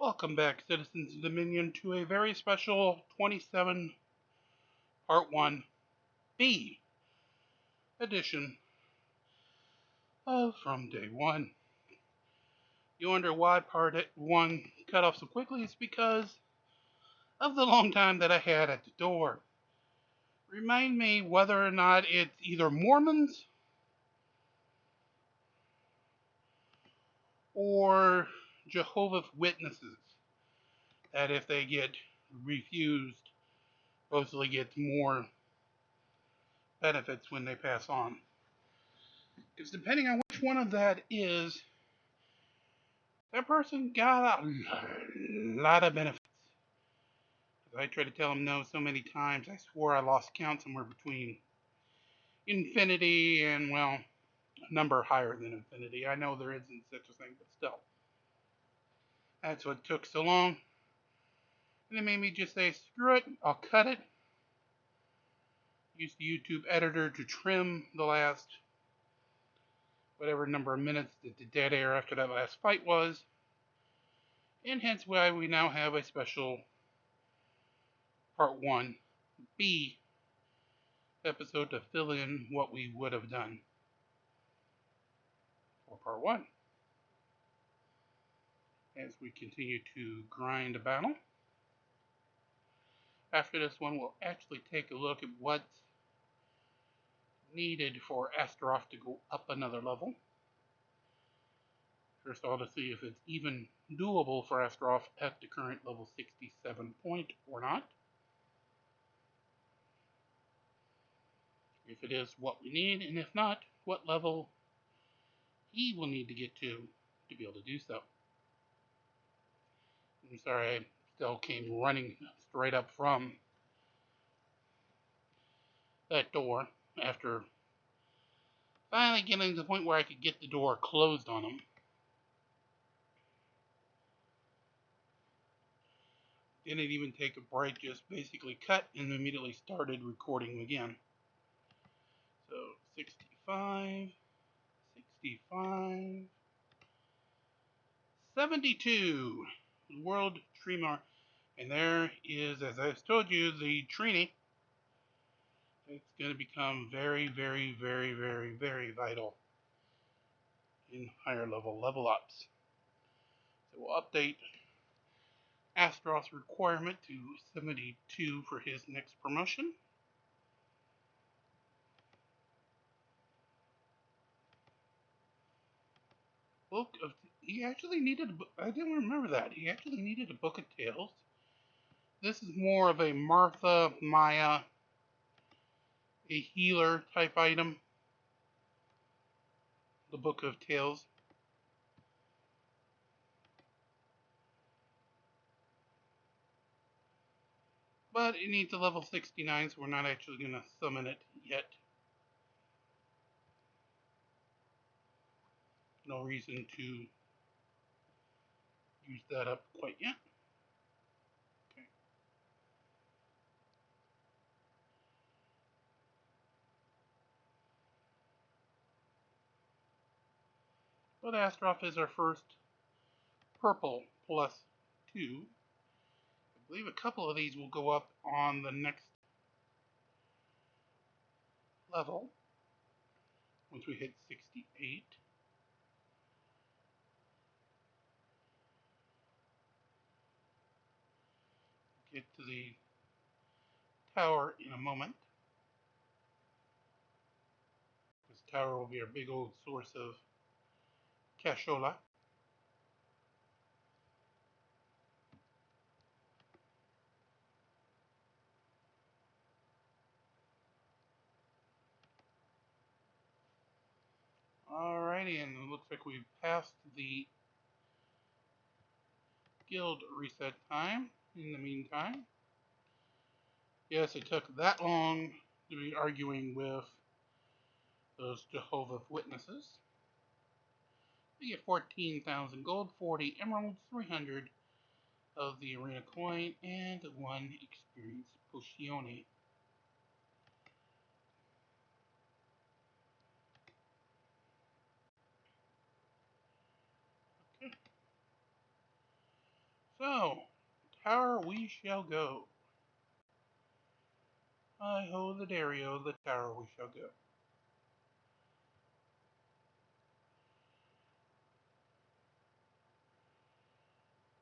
Welcome back, citizens of Dominion, to a very special 27 Part 1 B edition of From Day One. You wonder why Part 1 cut off so quickly? It's because of the long time that I had at the door. Remind me whether or not it's either Mormons or Jehovah's Witnesses that if they get refused, supposedly get more benefits when they pass on. Because depending on which one of that is, that person got a lot of benefits. I tried to tell them no so many times, I swore I lost count somewhere between infinity and, well, a number higher than infinity. I know there isn't such a thing, but still. That's what took so long. And it made me just say, screw it, I'll cut it. Use the YouTube editor to trim the last whatever number of minutes that the dead air after that last fight was. And hence why we now have a special Part 1 B episode to fill in what we would have done for Part 1. As we continue to grind a battle. After this one, we'll actually take a look at what's needed for Astaroth to go up another level. First of all, to see if it's even doable for Astaroth at the current level 67 point or not. If it is what we need, and if not, what level he will need to get to be able to do so. I'm sorry, I still came running straight up from that door after finally getting to the point where I could get the door closed on him. Didn't even take a break, just basically cut and immediately started recording again. So 65, 65, 72, World Tremor. And there is, as I've told you, the Trini. It's going to become very, very, very, very, very vital in higher level ups. So we'll update Astaroth's requirement to 72 for his next promotion. Book of, he actually needed, I didn't remember that, he actually needed a Book of Tales. This is more of a Martha, Maya, a healer type item. The Book of Tales. But it needs a level 69, so we're not actually going to summon it yet. No reason to use that up quite yet. Okay. But Astaroth is our first purple +2. I believe a couple of these will go up on the next level once we hit 68. Get to the tower in a moment. This tower will be our big old source of cashola. Alrighty, and it looks like we've passed the guild reset time in the meantime. Yes, it took that long to be arguing with those Jehovah's Witnesses. We get 14,000 gold, 40 emeralds, 300 of the arena coin, and 1 experience potion. Okay. So, tower we shall go. I ho the Dario, the tower we shall go.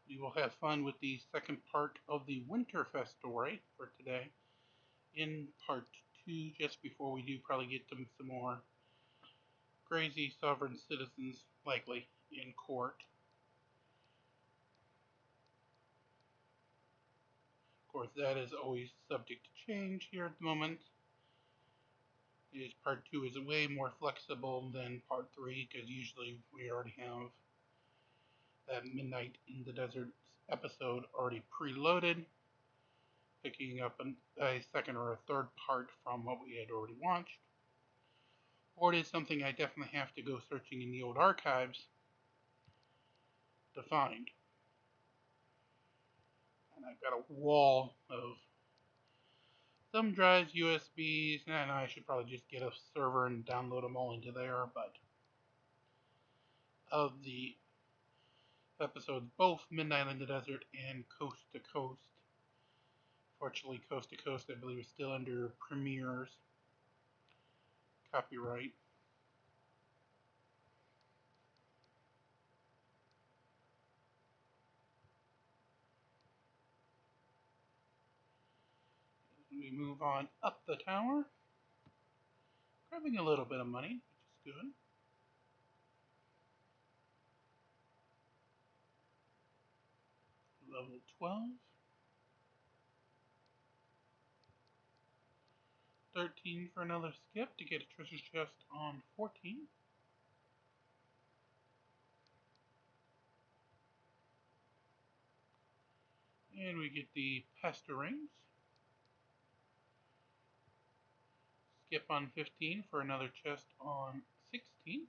We will have fun with the second part of the Winterfest story for today. In part 2, just before we do probably get them some more crazy sovereign citizens, likely, in court. Of course, that is always subject to change here at the moment. Part 2 is way more flexible than part 3 because usually we already have that Midnight in the Desert episode already preloaded, picking up a second or a third part from what we had already watched. Or it is something I definitely have to go searching in the old archives to find. And I've got a wall of thumb drives, USBs, and I should probably just get a server and download them all into there, but of the episodes, both Midnight in the Desert and Coast to Coast. Fortunately, Coast to Coast, I believe, is still under Premiere's copyright. We move on up the tower, grabbing a little bit of money, which is good. Level 12. 13 for another skip to get a treasure chest on 14. And we get the pasta rings. Skip on 15 for another chest on 16.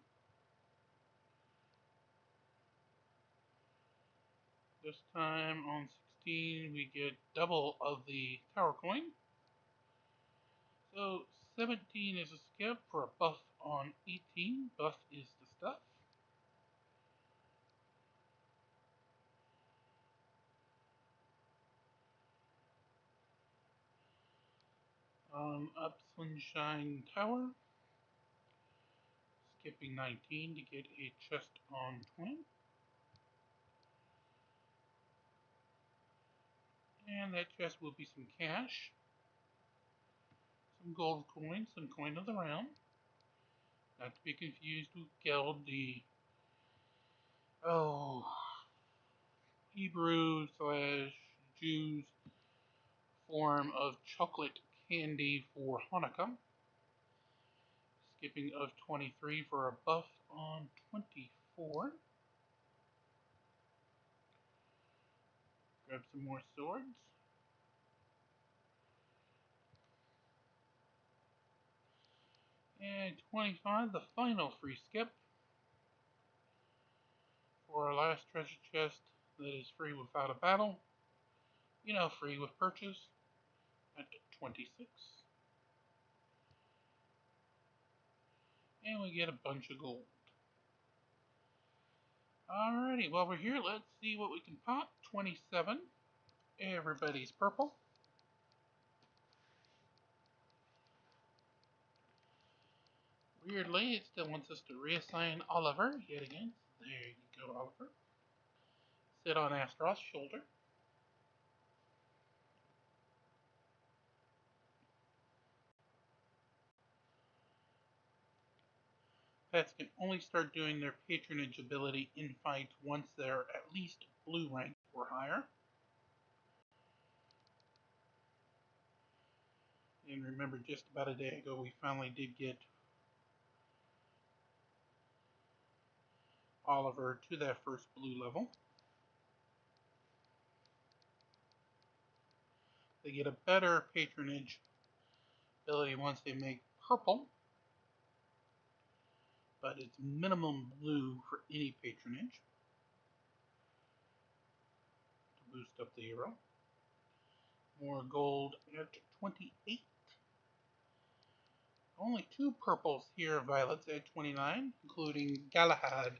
This time on 16 we get double of the tower coin. So 17 is a skip for a buff on 18. Buff is the stuff. Up Sunshine Tower. Skipping 19 to get a chest on 20. And that chest will be some cash. Some gold coins, some coin of the realm. Not to be confused with Geld, the Hebrew / Jews form of chocolate candy for Hanukkah. Skipping of 23 for a buff on 24. Grab some more swords. And 25, the final free skip for our last treasure chest that is free without a battle. You know, free with purchase at 26. And we get a bunch of gold. Alrighty, while we're here, let's see what we can pop. 27. Everybody's purple. Weirdly, it still wants us to reassign Oliver yet again. There you go, Oliver. Sit on Astaroth's shoulder. Pets can only start doing their patronage ability in fights once they're at least blue rank or higher. And remember, just about a day ago, we finally did get Oliver to that first blue level. They get a better patronage ability once they make purple, but it's minimum blue for any patronage to boost up the hero. More gold at 28. Only two purples here, violets at 29, including Galahad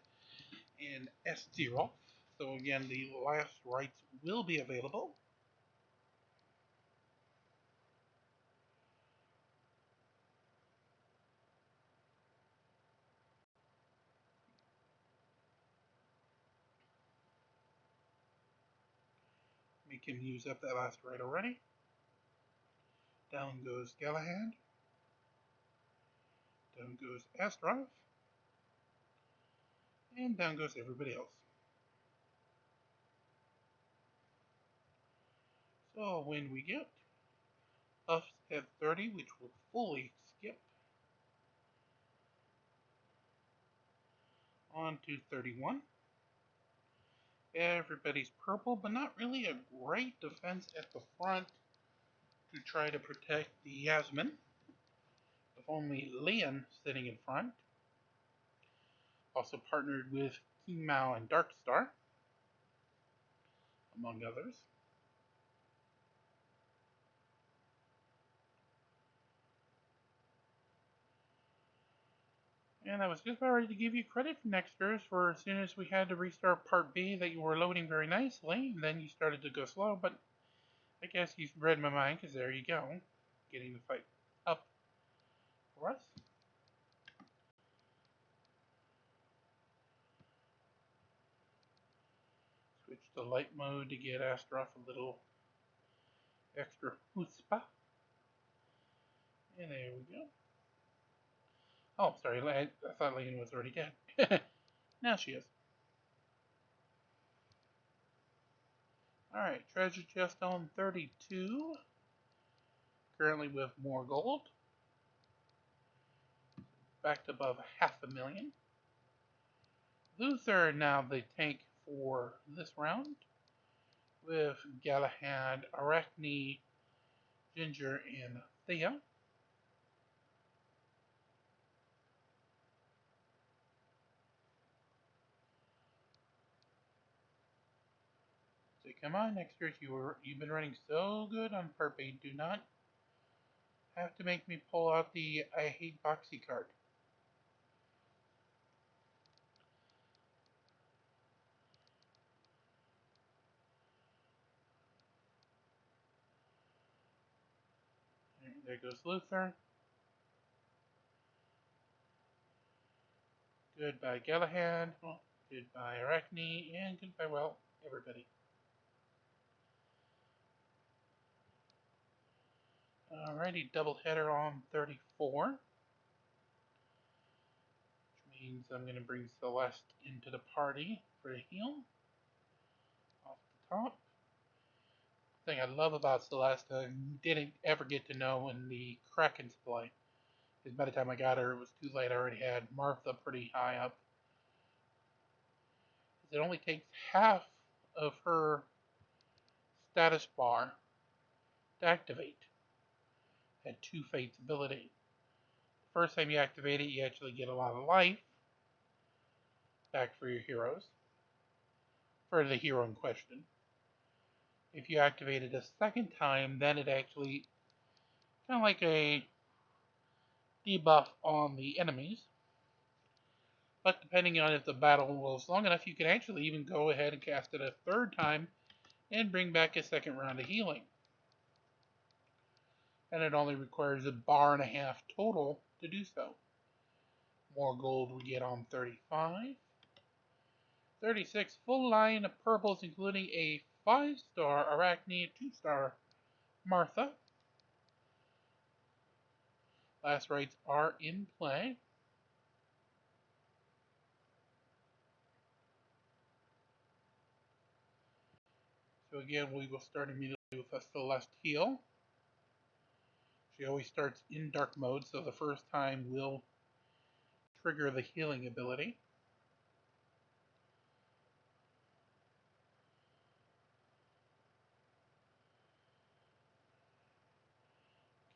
and S0. So again, the last rights will be available. Make him use up that last right already. Down goes Galahad. Down goes Astrov. And down goes everybody else. So when we get us at 30, which will fully skip on to 31. Everybody's purple, but not really a great defense at the front to try to protect the Yasmin, with only Leon sitting in front. Also partnered with King Mao and Darkstar, among others. And I was just about ready to give you credit for Nexters for as soon as we had to restart Part B that you were loading very nicely, and then you started to go slow, but I guess you've read my mind, because there you go, getting the fight up for us. Switch to light mode to get Astaroth a little extra chutzpah. And there we go. Oh, sorry, I thought Lane was already dead. Now she is. Alright, treasure chest on 32. Currently with more gold. Back to above 500,000. Luther now the tank for this round. With Galahad, Arachne, Ginger, and Thea. So come on, Nexters, you've been running so good on Part B. Do not have to make me pull out the I hate Boxy card. There goes Luther. Goodbye Galahad. Well, goodbye Arachne. And goodbye, well, everybody. Alrighty, double header on 34. Which means I'm going to bring Celeste into the party for a heal. Off the top. Thing I love about Celeste, I didn't ever get to know in the Kraken supply. Because by the time I got her, it was too late. I already had Martha pretty high up. It only takes half of her status bar to activate at 2 Fate's ability. First time you activate it, you actually get a lot of life back for your heroes, for the hero in question. If you activate it a second time, then it actually kind of like a debuff on the enemies. But depending on if the battle was long enough, you can actually even go ahead and cast it a third time and bring back a second round of healing. And it only requires a bar and a half total to do so. More gold we get on 35. 36, full line of purples, including a 5-star Arachne, 2-star Martha. Last rights are in play. So again, we will start immediately with a Celeste heal. She always starts in dark mode, so the first time will trigger the healing ability.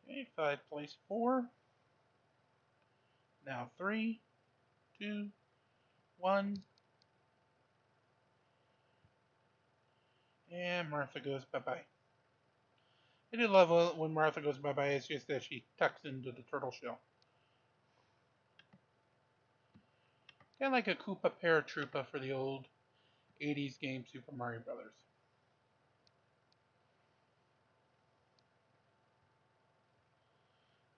Okay, 5 place 4. Now 3, 2, 1. And Martha goes bye-bye. I do love when Martha goes bye-bye, it's just that she tucks into the turtle shell. Kind of like a Koopa Paratroopa for the old 80s game Super Mario Brothers.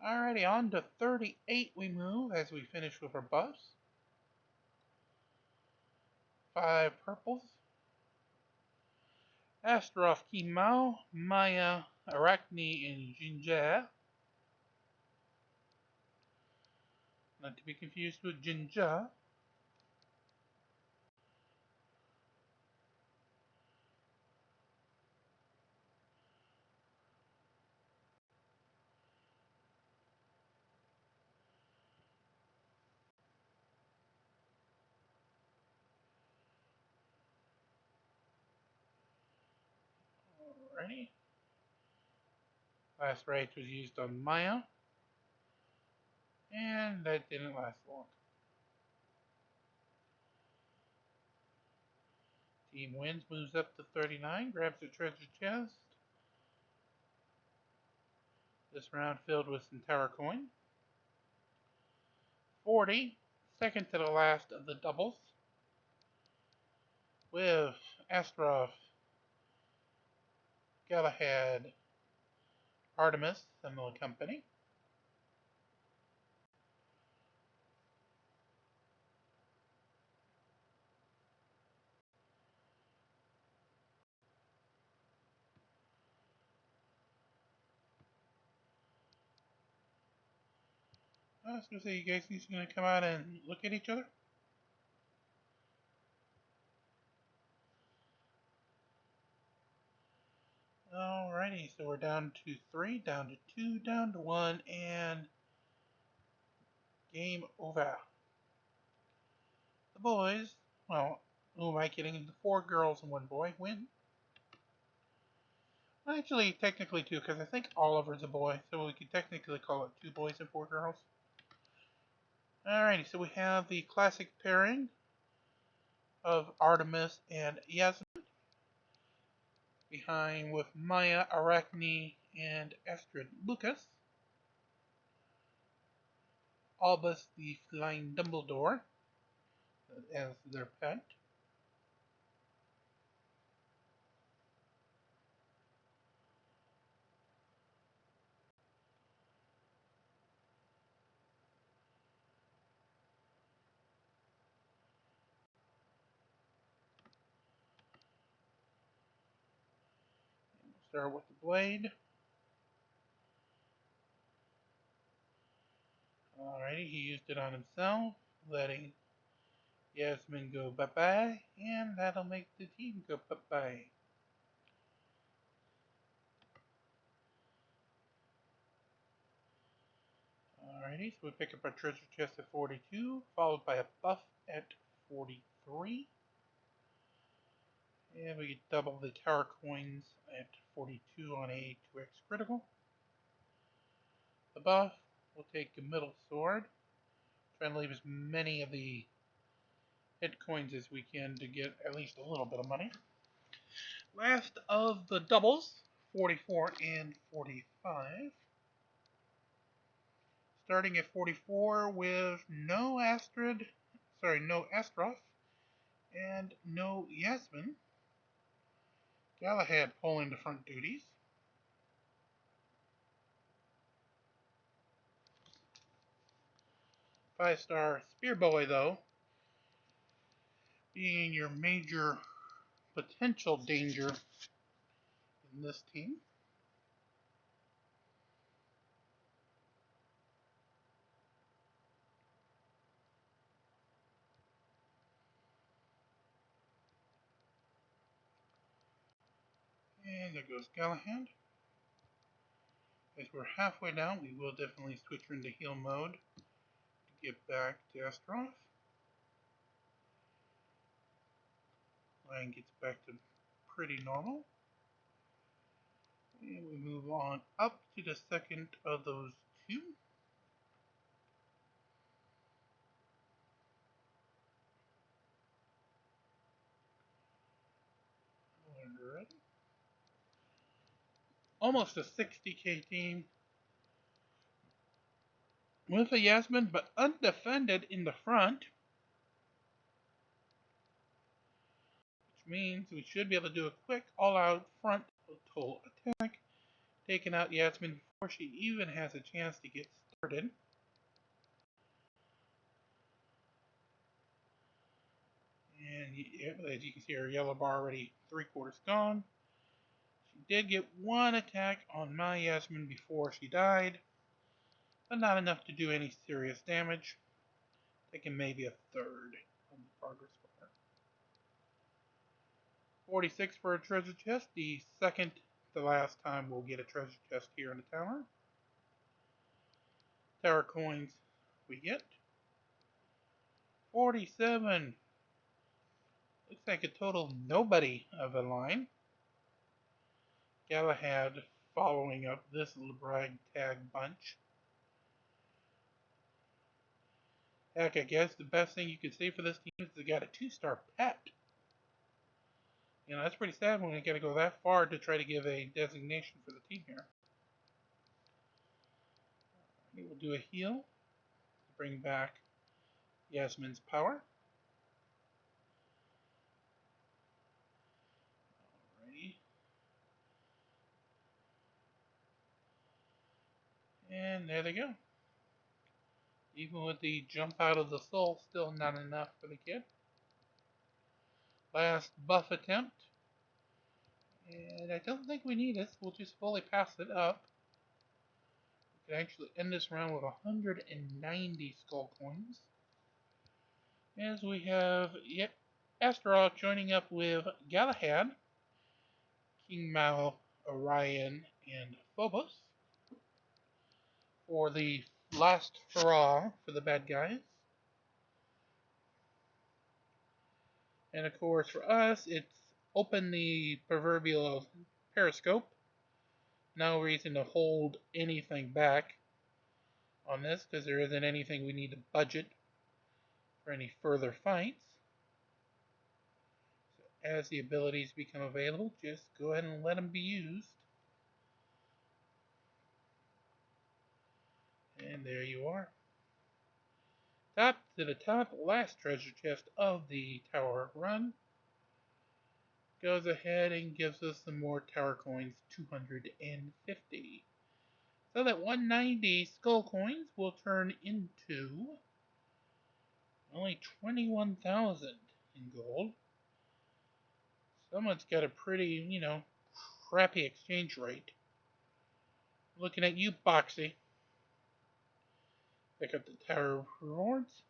Alrighty, on to 38 we move as we finish with our buffs. 5 purples. Astaroth Kimao, Maya, Arachne, and Jinja. Not to be confused with Jinja. Alrighty. Last rage was used on Maya. And that didn't last long. Team wins, moves up to 39, grabs the treasure chest. This round filled with some tower coin. 40, second to the last of the doubles. With Astaroth, Galahad, Artemis, and the company. I was going to say, you guys just going to come out and look at each other? Alrighty, so we're down to 3, down to 2, down to 1, and game over. The boys, well, who am I kidding? The 4 girls and 1 boy win. Well, actually, technically 2, because I think Oliver's a boy, so we could technically call it 2 boys and 4 girls. Alrighty, so we have the classic pairing of Artemis and Yasmin. Behind with Maya, Arachne, and Astrid Lucas. Albus the Flying Dumbledore as their pet. We'll start with the blade. Alrighty, he used it on himself, letting Yasmin go bye-bye, and that'll make the team go bye-bye. Alrighty, so we pick up our treasure chest at 42, followed by a buff at 43. And we get double the tower coins at 42 on a 2x critical. The buff, we'll take a middle sword. Try and leave as many of the hit coins as we can to get at least a little bit of money. Last of the doubles, 44 and 45. Starting at 44 with no Astaroth, and no Yasmin. Galahad pulling the front duties. Five-star Spear Boy, though, being your major potential danger in this team. And there goes Galahad. As we're halfway down, we will definitely switch her into heal mode to get back to Astaroth. Line gets back to pretty normal. And we move on up to the second of those 2. Alright. Almost a 60k team with a Yasmin, but undefended in the front. means we should be able to do a quick all-out front total attack, taking out Yasmin before she even has a chance to get started. And as you can see, her yellow bar already 3/4 gone. She did get one attack on my Yasmin before she died, but not enough to do any serious damage. Taking maybe a third of the progress bar. 46 for a treasure chest, the second to last time we'll get a treasure chest here in the tower. Tower coins we get. 47. Looks like a total nobody of a line. Galahad following up this little ragtag bunch. Heck, I guess the best thing you could say for this team is they got a 2-star pet. You know, that's pretty sad when we gotta go that far to try to give a designation for the team here. We'll do a heal to bring back Yasmin's power. Alrighty. And there they go. Even with the jump out of the soul, still not enough for the kid. Last buff attempt. And I don't think we need this. We'll just fully pass it up. We can actually end this round with 190 skull coins. As we have Astaroth joining up with Galahad, King Mao, Orion, and Phobos for the last hurrah for the bad guys. And of course for us, it's open the proverbial periscope. No reason to hold anything back on this because there isn't anything we need to budget for any further fights. So as the abilities become available, just go ahead and let them be used. And there you are. Top to the top, last treasure chest of the tower run. Goes ahead and gives us some more tower coins, 250. So that 190 skull coins will turn into only 21,000 in gold. Someone's got a pretty, crappy exchange rate. Looking at you, Boxy. Pick up the tower rewards.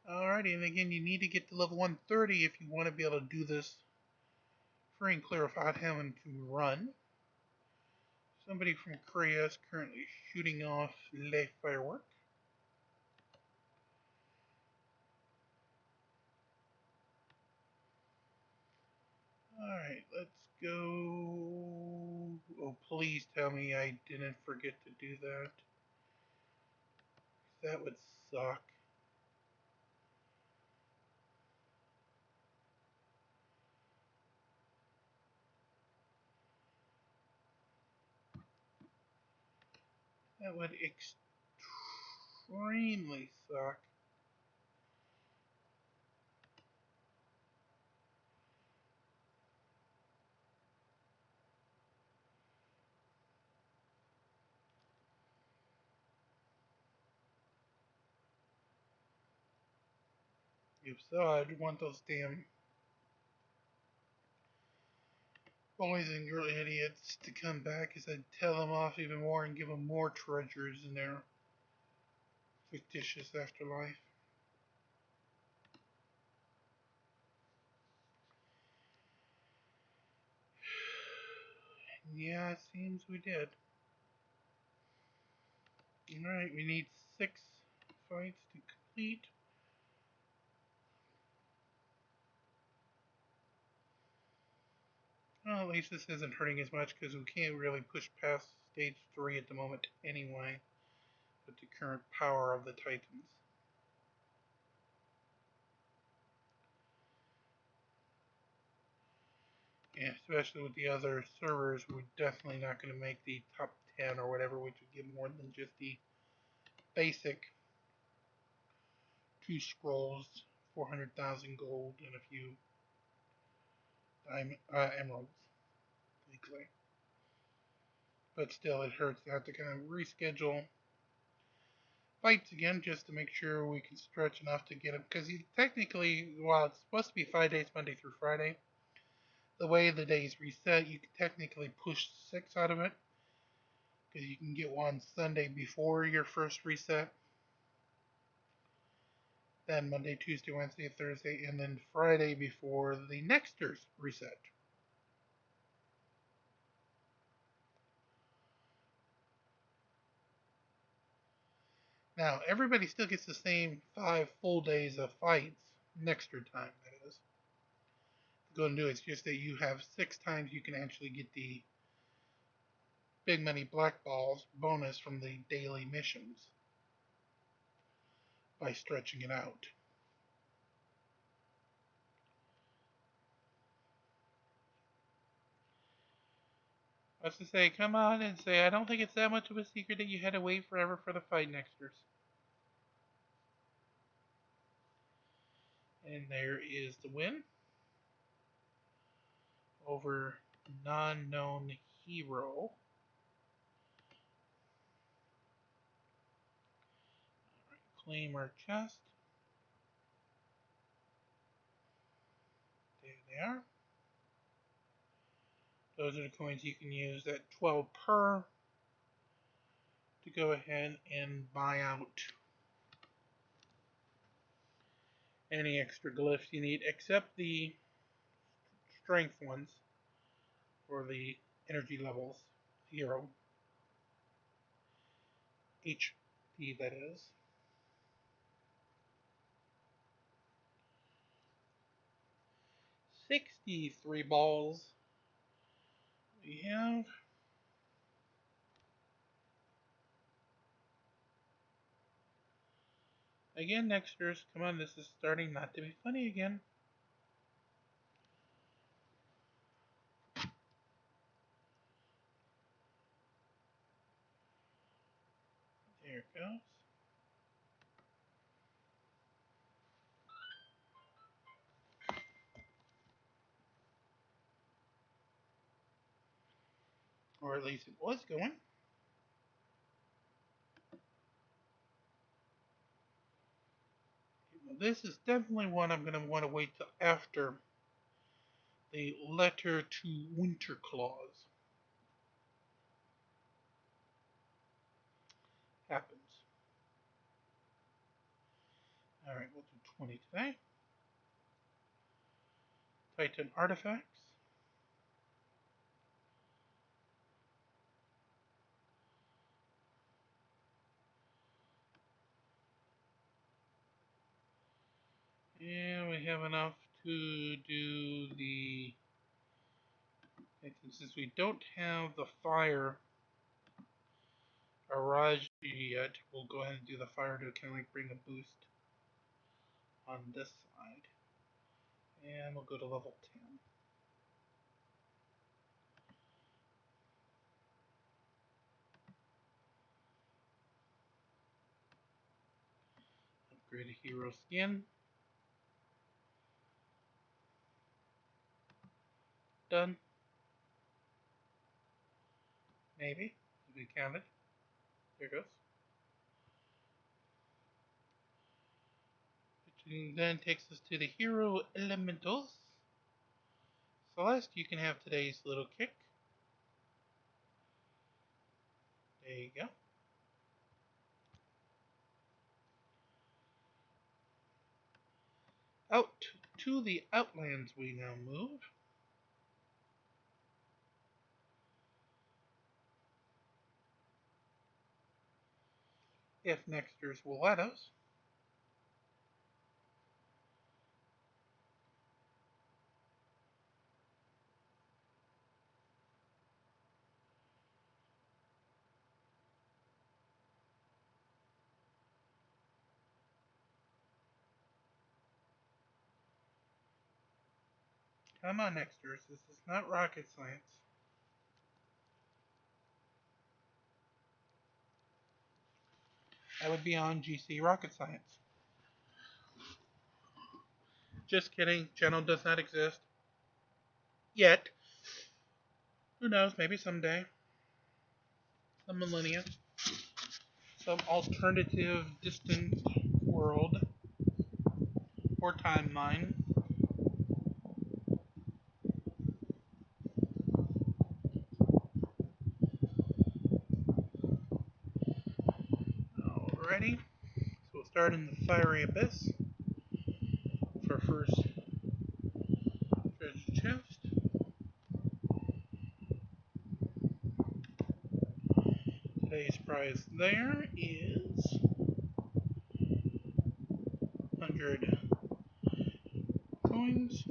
Alrighty, and again, you need to get to level 130 if you want to be able to do this free and clear without having to run. Somebody from Korea is currently shooting off Le Firework. Alright, let's go. Oh, please tell me I didn't forget to do that. That would suck. That would extremely suck. If so, I'd want those damn boys and girl idiots to come back as I'd tell them off even more and give them more treasures in their fictitious afterlife. Yeah, it seems we did. Alright, we need 6 fights to complete. Well, at least this isn't hurting as much because we can't really push past stage 3 at the moment anyway, with the current power of the Titans. Yeah, especially with the other servers, we're definitely not going to make the top 10 or whatever, which would give more than just the basic 2 scrolls 400,000 gold and a few emeralds, basically. But still, it hurts to have to kind of reschedule fights again just to make sure we can stretch enough to get him. Because he technically, while it's supposed to be 5 days, Monday through Friday, the way the days reset, you can technically push 6 out of it. Because you can get one Sunday before your first reset, then Monday, Tuesday, Wednesday, Thursday, and then Friday before the next year's reset. Now, everybody still gets the same 5 full days of fights next year time, that is. Go and do it. It's just that you have 6 times you can actually get the big money black balls bonus from the daily missions by stretching it out. I was to say, come on and say, I don't think it's that much of a secret that you had to wait forever for the fight next year. And there is the win over non-known hero. Alright, claim our chest. There they are. Those are the coins you can use at 12 per to go ahead and buy out any extra glyphs you need, except the strength ones for the energy levels hero. HP, that is. $63 balls. We have again next year's. Come on, this is starting not to be funny again. There it goes. Or at least it was going. This is definitely one I'm going to want to wait till after the letter to Winter Claus happens. Alright, we'll do 20 today. Titan Artifacts. And we have enough to do the... Since we don't have the fire Araj yet, we'll go ahead and do the fire to kind of like bring a boost on this side. And we'll go to level 10. Upgrade a hero skin. Done. Maybe. To be counted. There it goes. Which then takes us to the hero elementals. Celeste, you can have today's little kick. There you go. Out to the Outlands we now move. If next year's will let us. Come on, next year's. This is not rocket science. That would be on GC Rocket Science. Just kidding. Channel does not exist. Yet. Who knows? Maybe someday. Some millennia. Some alternative distant world or timeline. Alrighty. So we'll start in the fiery abyss for first treasure chest. Today's prize there is 100 coins.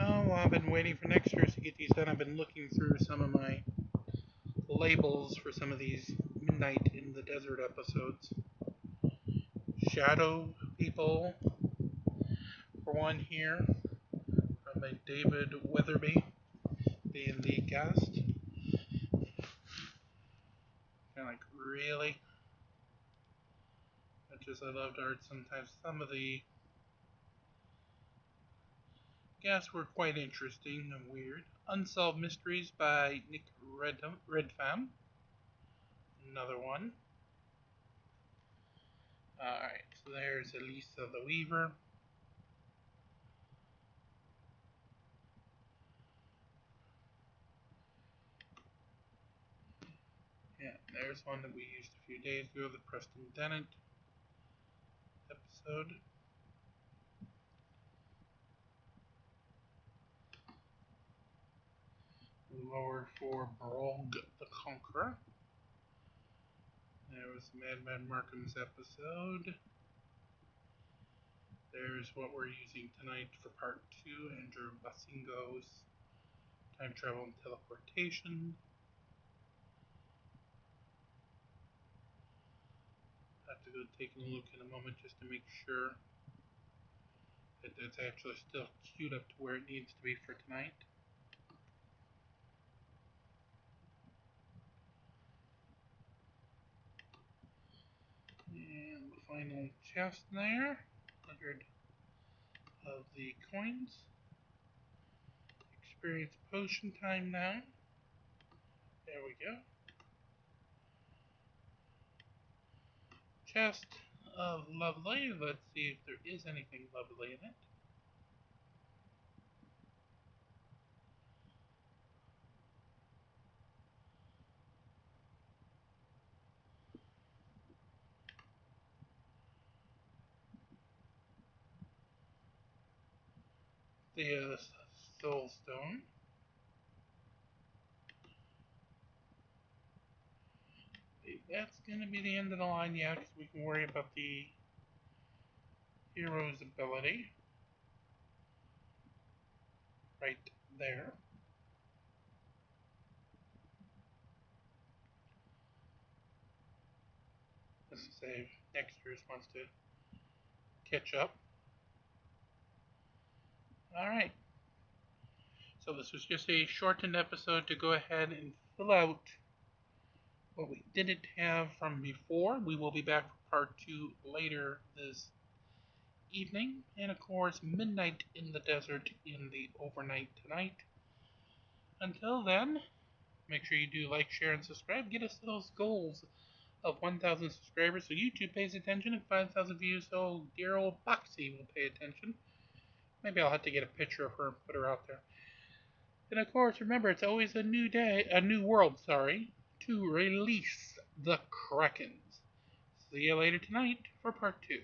Oh, well, I've been waiting for next year to get these done. I've been looking through some of my labels for some of these Midnight in the Desert episodes. Shadow People, for one here, by David Weatherby, being the guest. Kind of like, really? I loved art sometimes. Some of the guests were quite interesting and weird. Unsolved Mysteries by Nick Redfam. Another one. Alright, so there's Elisa the Weaver. Yeah, there's one that we used a few days ago, the Preston Dennett episode. Lower for Brog the Conqueror. There was Madman Markham's episode. There's what we're using tonight for part 2, Andrew Basingo's Time Travel and Teleportation. I have to go take a look in a moment just to make sure that it's actually still queued up to where it needs to be for tonight. And the final chest there, 100 of the coins. Experience potion time now. There we go. Chest of lovely. Let's see if there is anything lovely in it. The soul stone. That's going to be the end of the line, yeah, because we can worry about the hero's ability. Right there. This is if next year's wants to catch up. Alright. So this was just a shortened episode to go ahead and fill out what we didn't have from before. We will be back for part 2 later this evening. And of course, Midnight in the Desert in the overnight tonight. Until then, make sure you do like, share, and subscribe. Get us to those goals of 1,000 subscribers so YouTube pays attention, and 5,000 views so dear old Boxy will pay attention. Maybe I'll have to get a picture of her and put her out there. And of course, remember, it's always a new day, a new world, to release the Krakens. See you later tonight for part 2.